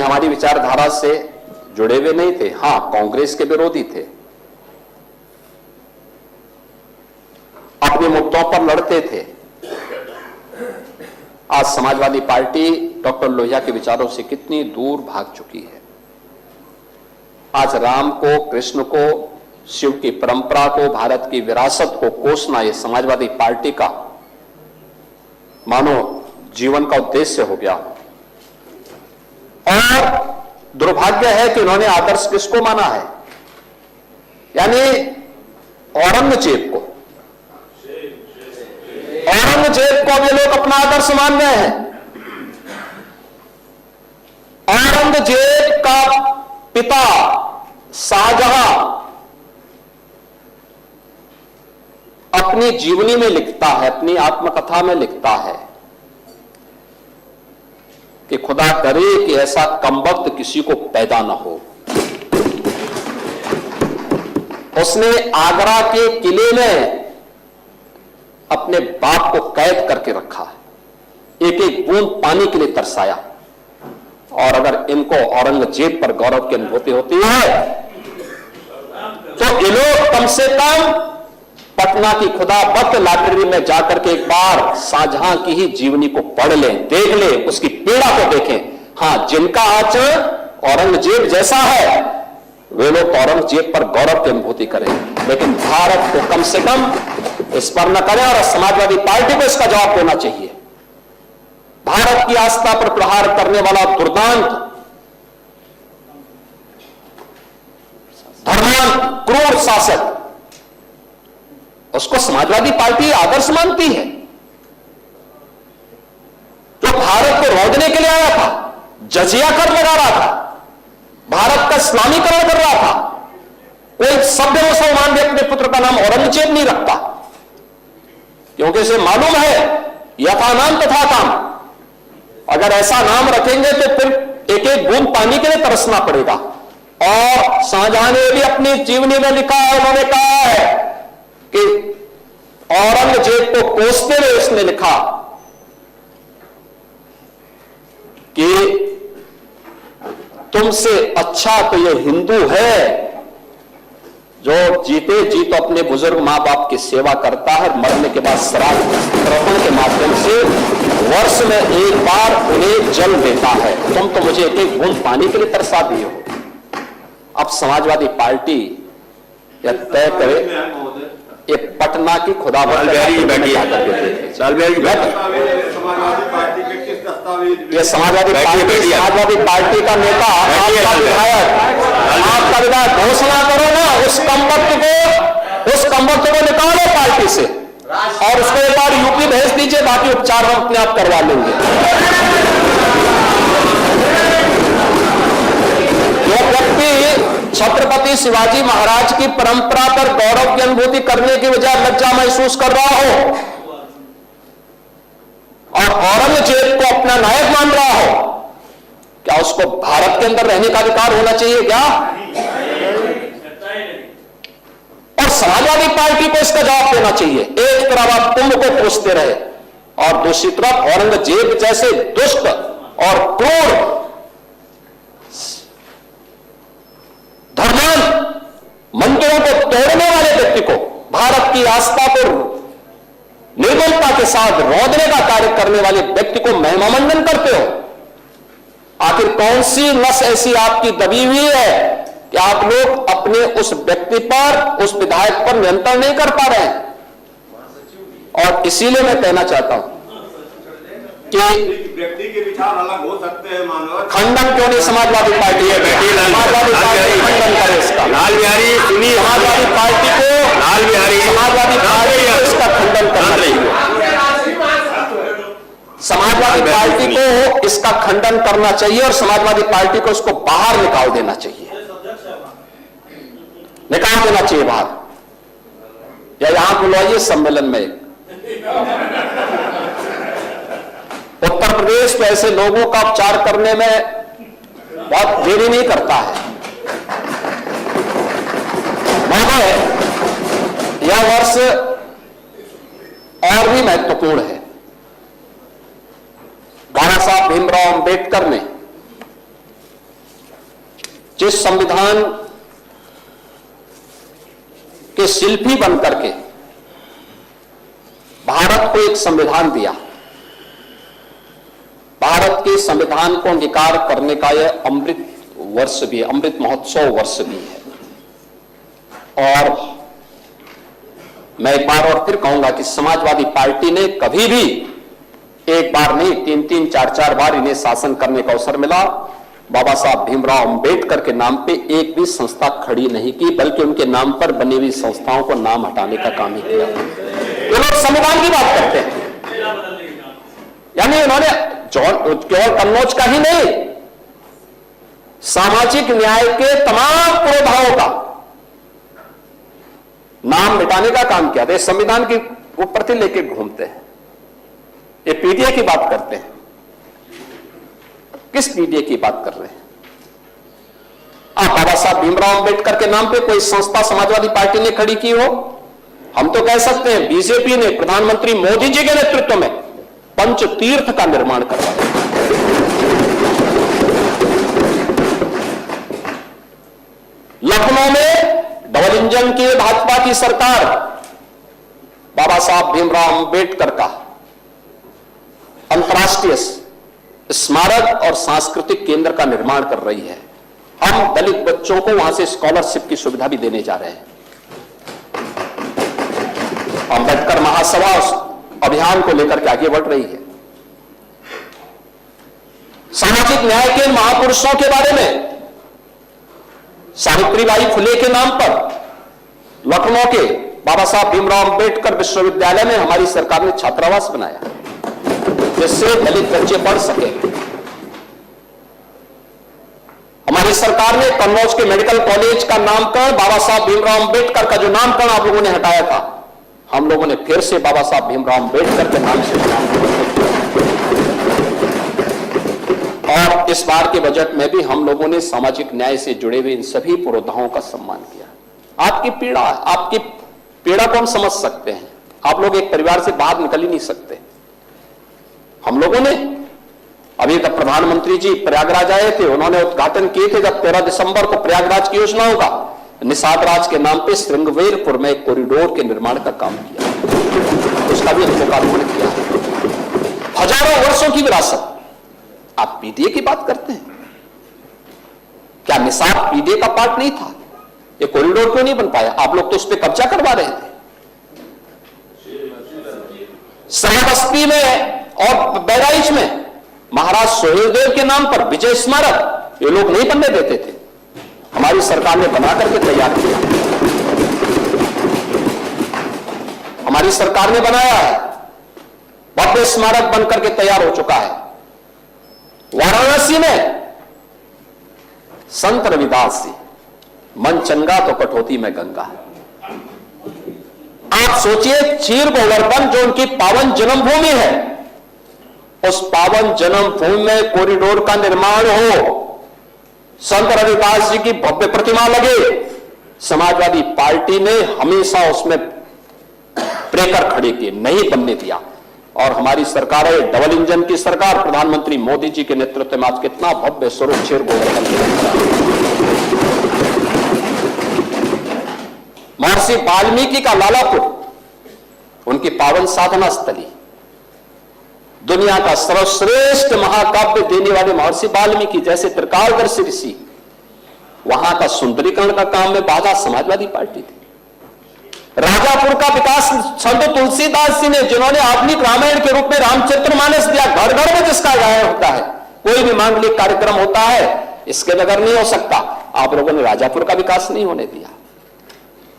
हमारी विचारधारा से जुड़े हुए नहीं थे, हां कांग्रेस के विरोधी थे, अपने मुद्दों पर लड़ते थे। आज समाजवादी पार्टी डॉक्टर लोहिया के विचारों से कितनी दूर भाग चुकी है। आज राम को, कृष्ण को, शिव की परंपरा को, भारत की विरासत को कोसना यह समाजवादी पार्टी का मानो जीवन का उद्देश्य हो गया। और दुर्भाग्य है कि उन्होंने आदर्श किसको माना है, यानी औरंगजेब को। औरंगजेब को ये लोग अपना आदर्श मान रहे हैं। औरंगजेब का पिता शाहजहां अपनी जीवनी में लिखता है, अपनी आत्मकथा में लिखता है कि खुदा करे कि ऐसा कमबख्त किसी को पैदा ना हो। उसने आगरा के किले में अपने बाप को कैद करके रखा, एक एक बूंद पानी के लिए तरसाया। और अगर इनको औरंगजेब पर गौरव की अनुभूति होती है तो ये लोग कम से कम पटना की खुदाबख्त लाइब्रेरी में जाकर के एक बार शाहजहां की ही जीवनी को पढ़ लें, देख लें, उसकी पीड़ा को देखें। हां, जिनका आचरण औरंगजेब जैसा है वे लोग औरंगजेब पर गौरव की अनुभूति करें, लेकिन भारत को कम से कम इस पर न करें। और समाजवादी पार्टी को इसका जवाब देना चाहिए। भारत की आस्था पर प्रहार करने वाला दुर्दांत, धर्मांत, क्रूर शासक, उसको समाजवादी पार्टी आदर्श मानती है। जो भारत को रौंदने के लिए आया था, जजिया कर लगा रहा था, भारत का इस्लामीकरण कर रहा था, कोई सभ्य मुसलमान भी अपने पुत्र का नाम औरंगजेब नहीं रखता, क्योंकि उसे मालूम है यथा नाम तथा काम। अगर ऐसा नाम रखेंगे तो फिर एक एक बूंद पानी के लिए तरसना पड़ेगा। और शाहजहां ने भी अपनी जीवनी में लिखा है, उन्होंने कहा है कि औरंगजेब को कोसते हुए उसने लिखा कि तुमसे अच्छा तो यह हिंदू है जो जीते जी तो अपने बुजुर्ग मां बाप की सेवा करता है, मरने के बाद श्राद्ध तर्पण के माध्यम से वर्ष में एक बार उन्हें जल देता है। तुम तो मुझे एक एक बूंद पानी के लिए तरसा दिए हो। अब समाजवादी पार्टी यह तय करे, ये पटना की खुदाबख्त ये समाजवादी पार्टी का नेता, आपका विधायक घोषणा करो ना, उस कमबख्त को निकालो पार्टी से और उसको एक बार यूपी भेज दीजिए, बाकी उपचार हम अपने आप करवा लेंगे। जो व्यक्ति छत्रपति शिवाजी महाराज की परंपरा पर गौरव की अनुभूति करने की बजाय लज्जा महसूस कर रहा हो और औरंगजेब को अपना नायक मान रहा हो, क्या उसको भारत के अंदर रहने का अधिकार होना चाहिए क्या? और समाजवादी पार्टी को इसका जवाब देना चाहिए। एक तरफ आप कुंभ को कोसते रहे और दूसरी तरफ औरंगजेब जैसे दुष्ट और क्रूर धर्मांत मंदिरों को तोड़ने वाले व्यक्ति को, भारत की आस्था को निर्मलता के साथ रौंदने का कार्य करने वाले व्यक्ति को महिमामंडन करते हो। आखिर कौन सी नस ऐसी आपकी दबी हुई है कि आप लोग अपने उस व्यक्ति पर, उस विधायक पर नियंत्रण नहीं कर पा रहे हैं? और इसीलिए मैं कहना चाहता हूं कि व्यक्ति के विचार अलग हो सकते हैं, मानव खंडन क्यों नहीं समाजवादी पार्टी है? समाजवादी पार्टी खंडन करे इसका। लाल बिहारी सुनिए, समाजवादी पार्टी को समाजवादी पार्टी इसका खंडन करना चाहिए। समाजवादी पार्टी को इसका खंडन करना चाहिए और समाजवादी पार्टी को इसको बाहर निकाल देना चाहिए, निकाल देना चाहिए बाहर, या यहां बुलाइए सम्मेलन में। उत्तर प्रदेश तो ऐसे लोगों का उपचार करने में बहुत देरी नहीं करता है। महोदय, यह वर्ष और भी महत्वपूर्ण है। बाबा साहब भीमराव अंबेडकर ने जिस संविधान के शिल्पी बनकर के भारत को एक संविधान दिया, भारत के संविधान को अंगीकार करने का यह अमृत वर्ष भी है, अमृत महोत्सव वर्ष भी है। और मैं एक बार और फिर कहूंगा कि समाजवादी पार्टी ने कभी भी एक बार नहीं, 3-3, 4-4 बार इन्हें शासन करने का अवसर मिला, बाबा साहब भीमराव अंबेडकर के नाम पे एक भी संस्था खड़ी नहीं की, बल्कि उनके नाम पर बनी हुई संस्थाओं को नाम हटाने का काम ही किया। ये लोग संविधान की बात करते हैं, यानी उन्होंने केवल कन्नौज का ही नहीं, सामाजिक न्याय के तमाम पुरोधाओं का नाम मिटाने का काम किया था। संविधान की ऊपर से लेके घूमते हैं, ये पीडीए की बात करते हैं। किस पीडीए की बात कर रहे हैं आप? बाबा साहब भीमराव अंबेडकर के नाम पे कोई संस्था समाजवादी पार्टी ने खड़ी की हो? हम तो कह सकते हैं बीजेपी ने प्रधानमंत्री मोदी जी के नेतृत्व में पंचतीर्थ का निर्माण करवाया। लखनऊ में डबल इंजन की भाजपा की सरकार बाबा साहब भीमराव अंबेडकर का अंतर्राष्ट्रीय स्मारक और सांस्कृतिक केंद्र का निर्माण कर रही है। हम दलित बच्चों को वहां से स्कॉलरशिप की सुविधा भी देने जा रहे हैं। अंबेडकर महासभा अभियान को लेकर के आगे बढ़ रही है। सामाजिक न्याय के महापुरुषों के बारे में सावित्रीबाई फुले के नाम पर लखनऊ के बाबा साहब भीमराव अंबेडकर विश्वविद्यालय में हमारी सरकार ने छात्रावास बनाया, जिससे दलित बच्चे पढ़ सके। हमारी सरकार ने कन्नौज के मेडिकल कॉलेज का नामकरण बाबा साहब भीमराव अंबेडकर का जो नामकरण आप लोगों ने हटाया था, हम लोगों ने फिर से बाबा साहब भीमराव अंबेडकर के नाम से और इस बार के बजट में भी हम लोगों ने सामाजिक न्याय से जुड़े हुए इन सभी पुरोधाओं का सम्मान किया। आपकी पीड़ा को हम समझ सकते हैं। आप लोग एक परिवार से बाहर निकल ही नहीं सकते। हम लोगों ने अभी तक प्रधानमंत्री जी प्रयागराज आए थे, उन्होंने उद्घाटन किए थे जब 13 दिसंबर को प्रयागराज की योजना होगा, निषाद राज के नाम पे श्रृंगवेरपुर में एक कॉरिडोर के निर्माण का काम किया, उसका भी हमने लोकार्पण किया। हजारों वर्षों की विरासत। आप पीडीए की बात करते हैं, क्या निषाद पीडीए का पार्ट नहीं था? ये कॉरिडोर क्यों नहीं बन पाया? आप लोग तो उस पर कब्जा करवा रहे थे। श्रावस्ती में और बहराइच में महाराज सोहेलदेव के नाम पर विजय स्मारक ये लोग नहीं बनने देते थे, हमारी सरकार ने बना करके तैयार किया। हमारी सरकार ने बनाया है, भव्य स्मारक बनकर के तैयार हो चुका है। वाराणसी में संत रविदास जी, मन चंगा तो कटौती में गंगा। आप सोचिए, चीर गोवर्धन जो उनकी पावन जन्मभूमि है, उस पावन जन्मभूमि में कॉरिडोर का निर्माण हो, संत रविदास जी की भव्य प्रतिमा लगे। समाजवादी पार्टी ने हमेशा उसमें प्रेकर खड़े किए, नहीं बनने दिया। और हमारी सरकार है डबल इंजन की सरकार, प्रधानमंत्री मोदी जी के नेतृत्व में आज कितना भव्य स्वरूप चीर गोवर्धन। महर्षि वाल्मीकि का लालापुर, उनकी पावन साधना स्थली, दुनिया का सर्वश्रेष्ठ महाकाव्य देने वाले महर्षि वाल्मीकि जैसे त्रिकालदर्शी ऋषि, वहां का सुंदरीकरण का काम में बाधा समाजवादी पार्टी थी। राजापुर का विकास संत तुलसीदास जी ने, जिन्होंने आधुनिक रामायण के रूप में रामचरितमानस दिया, घर घर में जिसका गायन होता है, कोई भी मांगलिक कार्यक्रम होता है, इसके बगैर नहीं हो सकता। आप लोगों ने राजापुर का विकास नहीं होने दिया।